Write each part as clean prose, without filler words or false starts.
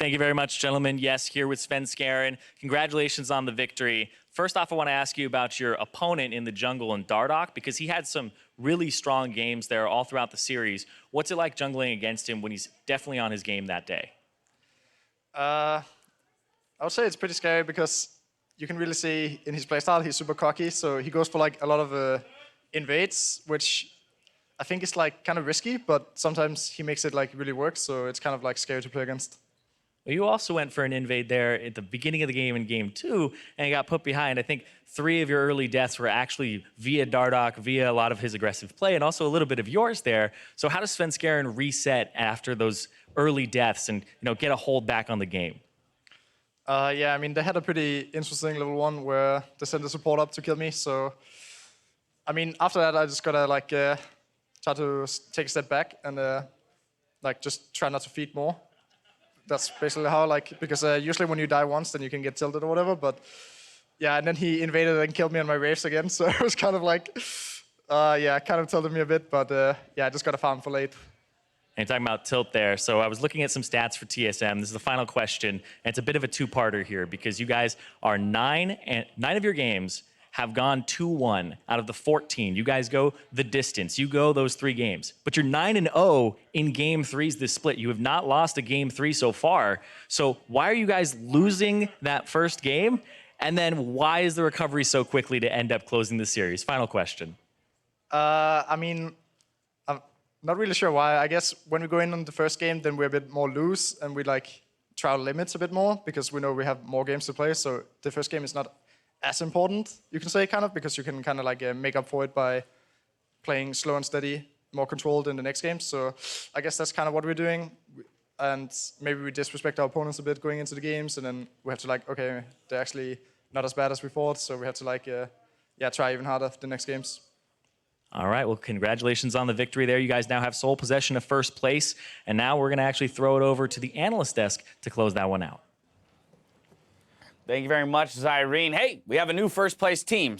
Thank you very much, gentlemen. Yes, here with Svenskeren. Congratulations on the victory. First off, I want to ask you about your opponent in the jungle in Dardoch, because he had some really strong games there all throughout the series. What's it like jungling against him when he's definitely on his game that day? I would say it's pretty scary because you can really see in his playstyle he's super cocky, so he goes for like a lot of invades, which I think is like kind of risky, but sometimes he makes it like really work, so it's kind of like scary to play against. Well, you also went for an invade there at the beginning of the game in game 2 and got put behind. I think 3 of your early deaths were actually via Dardoch, via a lot of his aggressive play, and also a little bit of yours there. So how does Svenskeren reset after those early deaths and get a hold back on the game? Yeah, I mean, they had a pretty interesting level 1 where they sent the support up to kill me, so I mean, after that I just gotta like try to take a step back and like just try not to feed more. That's basically how, like, because usually when you die once, then you can get tilted or whatever. But yeah, and then he invaded and killed me on my waves again. So it was kind of like, yeah, kind of tilted me a bit. But yeah, I just got to farm for late. And you're talking about tilt there. So I was looking at some stats for TSM. This is the final question. And it's a bit of a two-parter here because you guys are 9 of your games have gone 2-1 out of the 14. You guys go the distance. You go those 3 games. But you're 9-0 in game 3s this split. You have not lost a game 3 so far. So why are you guys losing that first game? And then why is the recovery so quickly to end up closing the series? Final question. I mean, I'm not really sure why. I guess when we go in on the first game, then we're a bit more loose and we like try our limits a bit more because we know we have more games to play. So the first game is not as important, you can say, kind of, because you can kind of like make up for it by playing slow and steady, more controlled in the next game. So I guess that's kind of what we're doing. And maybe we disrespect our opponents a bit going into the games, and then we have to like, okay, they're actually not as bad as we thought, so we have to like, yeah, try even harder the next games. All right, well, congratulations on the victory there. You guys now have sole possession of first place, and now we're going to actually throw it over to the analyst desk to close that one out. Thank you very much, Zyrene. Hey, we have a new first place team,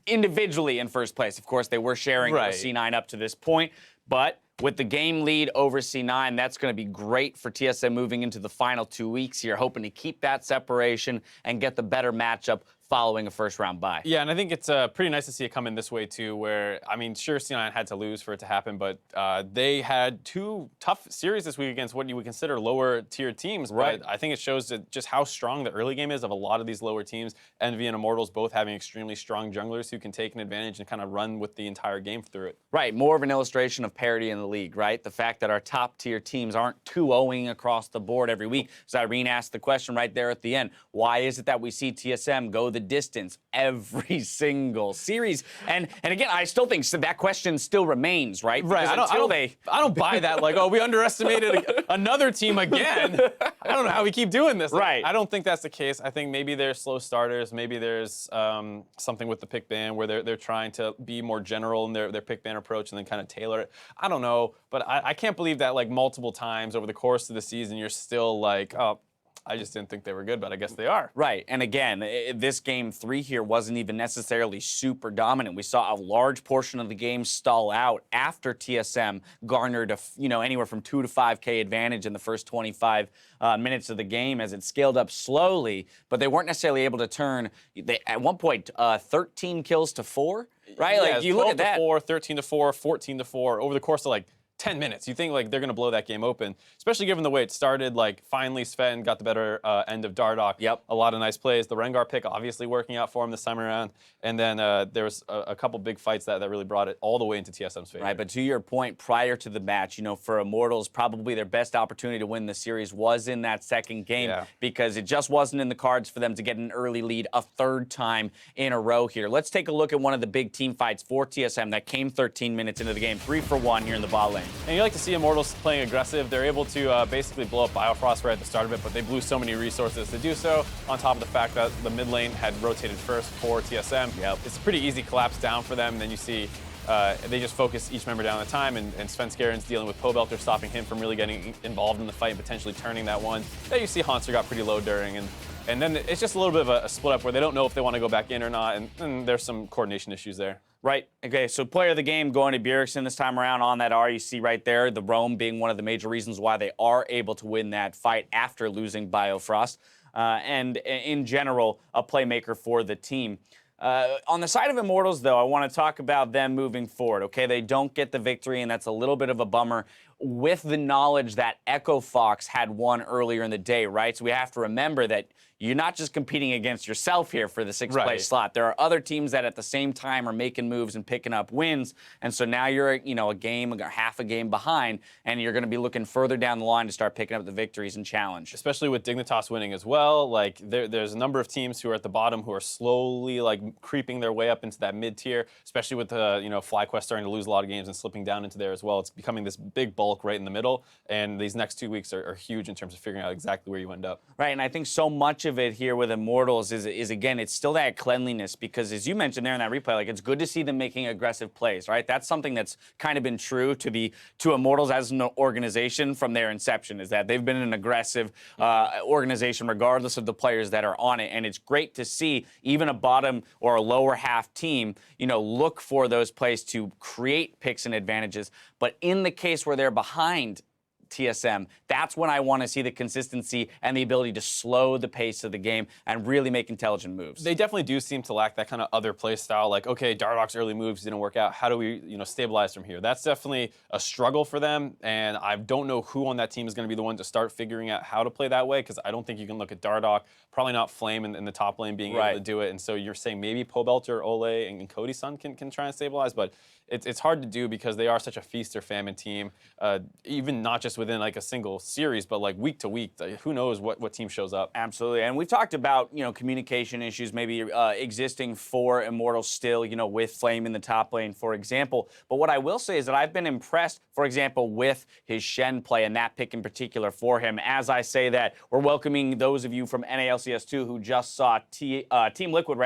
individually in first place. Of course, they were sharing with C9 up to this point, but with the game lead over C9, that's going to be great for TSM moving into the final 2 weeks here, hoping to keep that separation and get the better matchup following a first-round bye. Yeah, and I think it's pretty nice to see it come in this way, too, where, I mean, sure, C9 had to lose for it to happen, but they had 2 tough series this week against what you would consider lower-tier teams. Right. But I think it shows just how strong the early game is of a lot of these lower teams. Envy and Immortals both having extremely strong junglers who can take an advantage and kind of run with the entire game through it. Right, more of an illustration of parity in the league, right? The fact that our top-tier teams aren't 2-0ing across the board every week. Zyrene asked the question right there at the end, why is it that we see TSM go the distance every single series? And again, I still think that question still remains, right? Right, I don't buy that, like, oh, we underestimated another team again. I don't know how we keep doing this. Like, right. I don't think that's the case. I think maybe they're slow starters. Maybe there's something with the pick ban where they're trying to be more general in their pick ban approach and then kind of tailor it. I don't know, but I can't believe that like multiple times over the course of the season you're still like, oh, I just didn't think they were good, but I guess they are. Right, and again, this game 3 here wasn't even necessarily super dominant. We saw a large portion of the game stall out after TSM garnered anywhere from 2 to 5K advantage in the first 25 minutes of the game as it scaled up slowly, but they weren't necessarily able to turn, at one point, 13 kills to 4, right? Yeah, like, you look at that. 12 to 4, 13 to 4, 14 to 4 over the course of like 10 minutes. You think like they're going to blow that game open, especially given the way it started. Like finally Sven got the better end of Dardoch. Yep. A lot of nice plays. The Rengar pick obviously working out for him this time around. And then there was a couple big fights that really brought it all the way into TSM's favor. Right, but to your point, prior to the match, for Immortals, probably their best opportunity to win the series was in that second game because it just wasn't in the cards for them to get an early lead a 3rd time in a row here. Let's take a look at one of the big team fights for TSM that came 13 minutes into the game, 3-for-1 here in the bot lane. And you like to see Immortals playing aggressive. They're able to basically blow up Biofrost right at the start of it, but they blew so many resources to do so, on top of the fact that the mid lane had rotated first for TSM. Yep. It's a pretty easy collapse down for them, and then you see they just focus each member down at a time, and Svenskeren's dealing with Pobelter, stopping him from really getting involved in the fight and potentially turning that one. Then you see Hanser got pretty low during, and then it's just a little bit of a split up where they don't know if they want to go back in or not, and there's some coordination issues there. Right. Okay, so player of the game going to Bjergsen this time around on that R. You see right there, the roam being one of the major reasons why they are able to win that fight after losing Biofrost. And in general, a playmaker for the team. On the side of Immortals, though, I want to talk about them moving forward. Okay, they don't get the victory, and that's a little bit of a bummer with the knowledge that Echo Fox had won earlier in the day, right? So we have to remember that you're not just competing against yourself here for the sixth place slot. There are other teams that at the same time are making moves and picking up wins. And so now you're, a game, half a game behind, and you're going to be looking further down the line to start picking up the victories and challenge. Especially with Dignitas winning as well. Like there's a number of teams who are at the bottom who are slowly creeping their way up into that mid tier, especially with FlyQuest starting to lose a lot of games and slipping down into there as well. It's becoming this big bulk right in the middle. And these next 2 weeks are huge in terms of figuring out exactly where you end up. Right, and I think so much of it here with Immortals is again, it's still that cleanliness, because as you mentioned there in that replay, it's good to see them making aggressive plays, right? That's something that's kind of been true to Immortals as an organization from their inception, is that they've been an aggressive organization regardless of the players that are on it. And it's great to see even a bottom or a lower half team, look for those plays to create picks and advantages. But in the case where they're behind TSM, that's when I want to see the consistency and the ability to slow the pace of the game and really make intelligent moves. They definitely do seem to lack that kind of other play style. Like, okay, Dardoch's early moves didn't work out. How do we, stabilize from here? That's definitely a struggle for them, and I don't know who on that team is going to be the one to start figuring out how to play that way, because I don't think you can look at Dardoch, probably not Flame in the top lane being able to do it, and so you're saying maybe Pobelter, Ole, and Cody's son can try and stabilize, but it's hard to do because they are such a feast or famine team, even not just within a single series, but week to week. Who knows what team shows up? Absolutely, and we've talked about communication issues maybe existing for Immortals still, with Flame in the top lane, for example. But what I will say is that I've been impressed, for example, with his Shen play and that pick in particular for him. As I say that, we're welcoming those of you from NA LCS 2 who just saw Team Liquid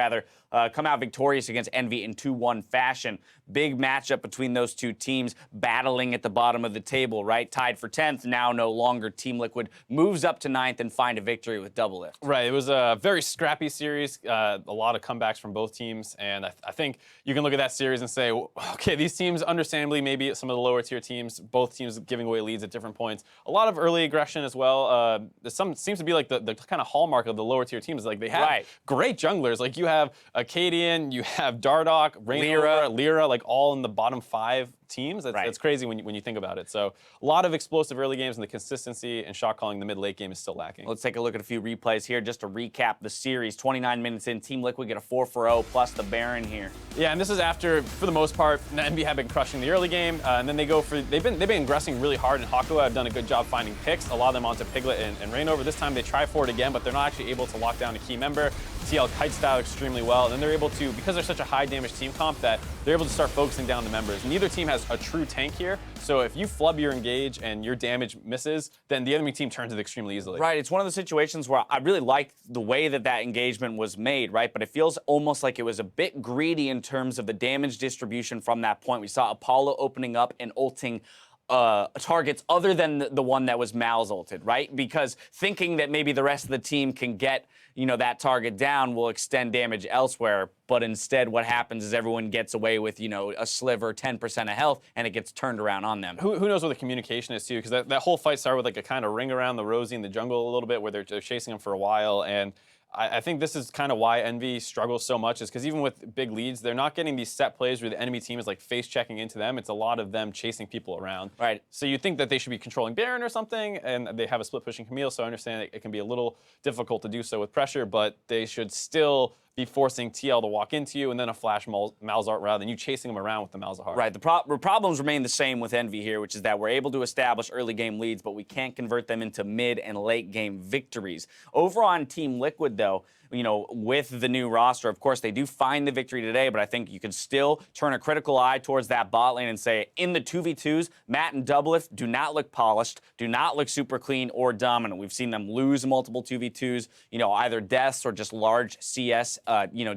come out victorious against Envy in 2-1 fashion. Big matchup between those two teams battling at the bottom of the table, right? Tied for 10th, now no longer. Team Liquid moves up to 9th and find a victory with Doublelift. Right, it was a very scrappy series, a lot of comebacks from both teams, and I think you can look at that series and say, okay, these teams, understandably, maybe some of the lower tier teams, both teams giving away leads at different points. A lot of early aggression as well. Seems to be the kind of hallmark of the lower tier teams. They have great junglers. You have Acadian, you have Dardoch, Lyra, all in the bottom 5 teams. That's crazy when you think about it. So a lot of explosive early games, and the consistency and shot calling the mid-late game is still lacking. Let's take a look at a few replays here just to recap the series. 29 minutes in, Team Liquid get a 4-0 plus the Baron here. Yeah, and this is after, for the most part, Envy have been crushing the early game, and then they've been aggressing really hard, and Hakuo have done a good job finding picks, a lot of them onto Piglet and Rainover. This time they try for it again, but they're not actually able to lock down a key member. TL kite style extremely well, and then they're able to, because they're such a high damage team comp, that they're able to start focusing down the members. Neither team has a true tank here, so if you flub your engage and your damage misses, then the enemy team turns it extremely easily. Right, it's one of the situations where I really like the way that engagement was made, right? But it feels almost like it was a bit greedy in terms of the damage distribution from that point. We saw Apollo opening up and ulting targets other than the one that was Mal's ulted, right? Because thinking that maybe the rest of the team can get, that target down will extend damage elsewhere. But instead, what happens is everyone gets away with, a sliver, 10% of health, and it gets turned around on them. Who knows what the communication is, too? Because that whole fight started with a kind of ring around the Rosie in the jungle a little bit, where they're chasing him for a while. And I think this is kind of why Envy struggles so much, is because even with big leads, they're not getting these set plays where the enemy team is face checking into them. It's a lot of them chasing people around. Right. So you think that they should be controlling Baron or something, and they have a split pushing Camille, so I understand it can be a little difficult to do so with pressure, but they should still be forcing TL to walk into you and then a flash Malzahar rather than you chasing him around with the Malzahar. Right, the problems remain the same with Envy here, which is that we're able to establish early game leads, but we can't convert them into mid and late game victories. Over on Team Liquid, though, with the new roster, of course, they do find the victory today, but I think you could still turn a critical eye towards that bot lane and say, in the 2v2s, Matt and Doublelift do not look polished, do not look super clean or dominant. We've seen them lose multiple 2v2s, either deaths or just large CS,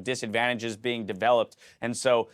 disadvantages being developed. And so,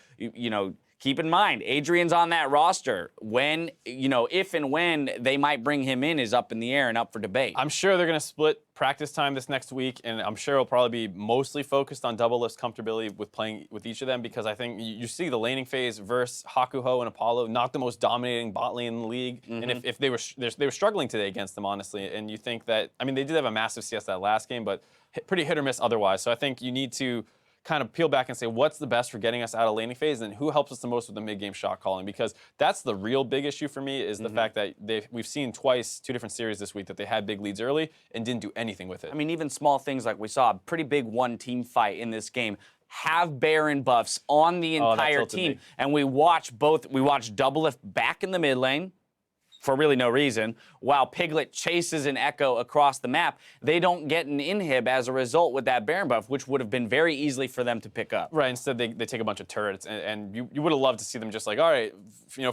keep in mind, Adrian's on that roster. When, if and when they might bring him in is up in the air and up for debate. I'm sure they're going to split practice time this next week, and I'm sure it'll probably be mostly focused on Doublelift's comfortability with playing with each of them, because I think you see the laning phase versus Hakuho and Apollo, not the most dominating bot lane in the league. And if they were struggling today against them, honestly, and you think that, I mean, they did have a massive CS that last game, but pretty hit or miss otherwise. So I think you need to kind of peel back and say, what's the best for getting us out of laning phase, and who helps us the most with the mid-game shot calling? Because that's the real big issue for me, is the fact that we've seen twice, 2 different series this week, that they had big leads early and didn't do anything with it. I mean, even small things like we saw a pretty big one-team fight in this game have Baron buffs on the entire team. And we watched Doublelift back in the mid lane for really no reason, while Piglet chases an Echo across the map. They don't get an inhib as a result with that Baron buff, which would have been very easily for them to pick up. Right, instead they take a bunch of turrets, and you would have loved to see them just like, all right,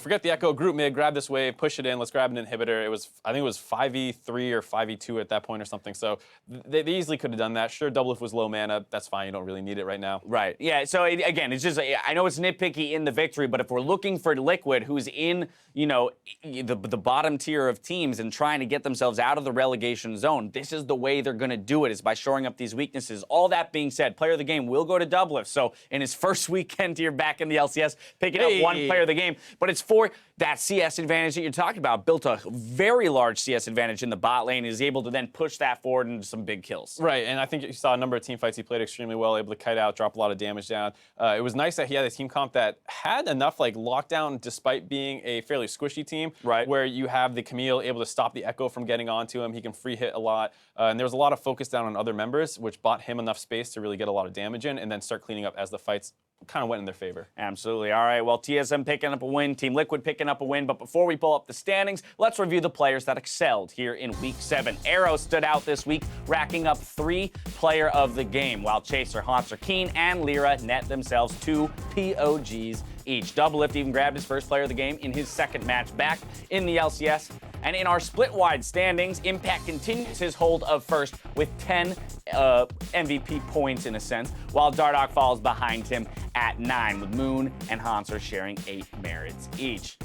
forget the Echo, group mid, grab this wave, push it in, let's grab an inhibitor. I think it was 5v3 or 5v2 at that point or something, so they easily could have done that. Sure, Doublelift was low mana, that's fine, you don't really need it right now. Right, yeah, so again, it's just, I know it's nitpicky in the victory, but if we're looking for Liquid, who's in, the bottom tier of teams and trying to get themselves out of the relegation zone, this is the way they're going to do it, is by shoring up these weaknesses. All that being said, player of the game will go to Doublelift. So in his first weekend here back in the LCS, picking up one player of the game, but it's for that CS advantage that you're talking about. Built a very large CS advantage in the bot lane, is able to then push that forward into some big kills. Right, and I think you saw a number of team fights he played extremely well, able to kite out, drop a lot of damage down. It was nice that he had a team comp that had enough lockdown despite being a fairly squishy team, right, where you have the Camille able to stop the Echo from getting onto him. He can free hit a lot, and there was a lot of focus down on other members, which bought him enough space to really get a lot of damage in and then start cleaning up as the fights kind of went in their favor. Absolutely. All right, well, TSM picking up a win, Team Liquid picking up a win, but before we pull up the standings, let's review the players that excelled here in Week 7. Arrow stood out this week, racking up 3 player of the game, while Chaser, Haunter, Keen, and Lyra net themselves 2 POGs each. Doublelift even grabbed his first player of the game in his second match back in the LCS. And in our split-wide standings, Impact continues his hold of first with 10 MVP points in a sense, while Dardoch falls behind him at 9, with Moon and Hanser sharing 8 merits each.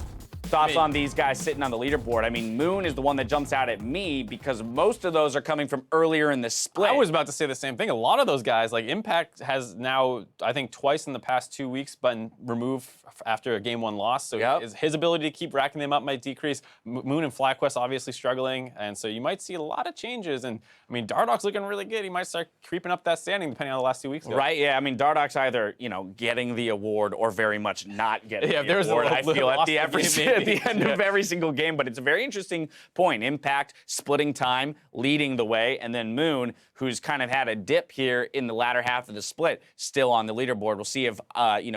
Thoughts on these guys sitting on the leaderboard? I mean, Moon is the one that jumps out at me because most of those are coming from earlier in the split. I was about to say the same thing. A lot of those guys, like Impact has now, I think twice in the past 2 weeks, been removed after a game 1 loss. So his ability to keep racking them up might decrease. Moon and FlyQuest obviously struggling. And so you might see a lot of changes. And I mean, Dardoch's looking really good. He might start creeping up that standing depending on the last 2 weeks. Right, yeah. I mean, Dardoch's either, getting the award or very much not getting the award. I feel at the end of every single game, but it's a very interesting point. Impact splitting time, leading the way, and then Moon, who's kind of had a dip here in the latter half of the split, still on the leaderboard. We'll see if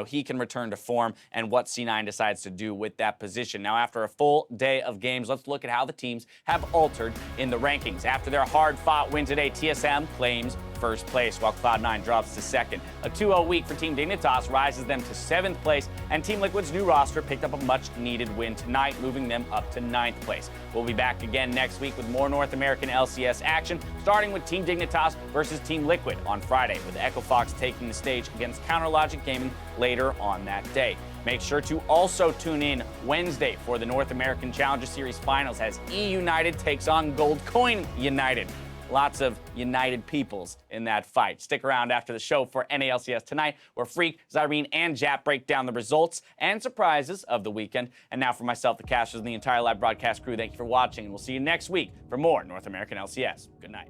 he can return to form and what C9 decides to do with that position. Now, after a full day of games, let's look at how the teams have altered in the rankings. After their hard-fought win today, TSM claims first place, while Cloud9 drops to second. A 2-0 week for Team Dignitas rises them to 7th place, and Team Liquid's new roster picked up a much-needed win tonight, moving them up to 9th place. We'll be back again next week with more North American LCS action, starting with Team Dignitas versus Team Liquid on Friday, with Echo Fox taking the stage against Counterlogic Gaming later on that day. Make sure to also tune in Wednesday for the North American Challenger Series Finals as E United takes on Gold Coin United. Lots of united peoples in that fight. Stick around after the show for NA LCS tonight, where Freak, Zyrene, and Jap break down the results and surprises of the weekend. And now for myself, the casters, and the entire live broadcast crew, thank you for watching, and we'll see you next week for more North American LCS. Good night.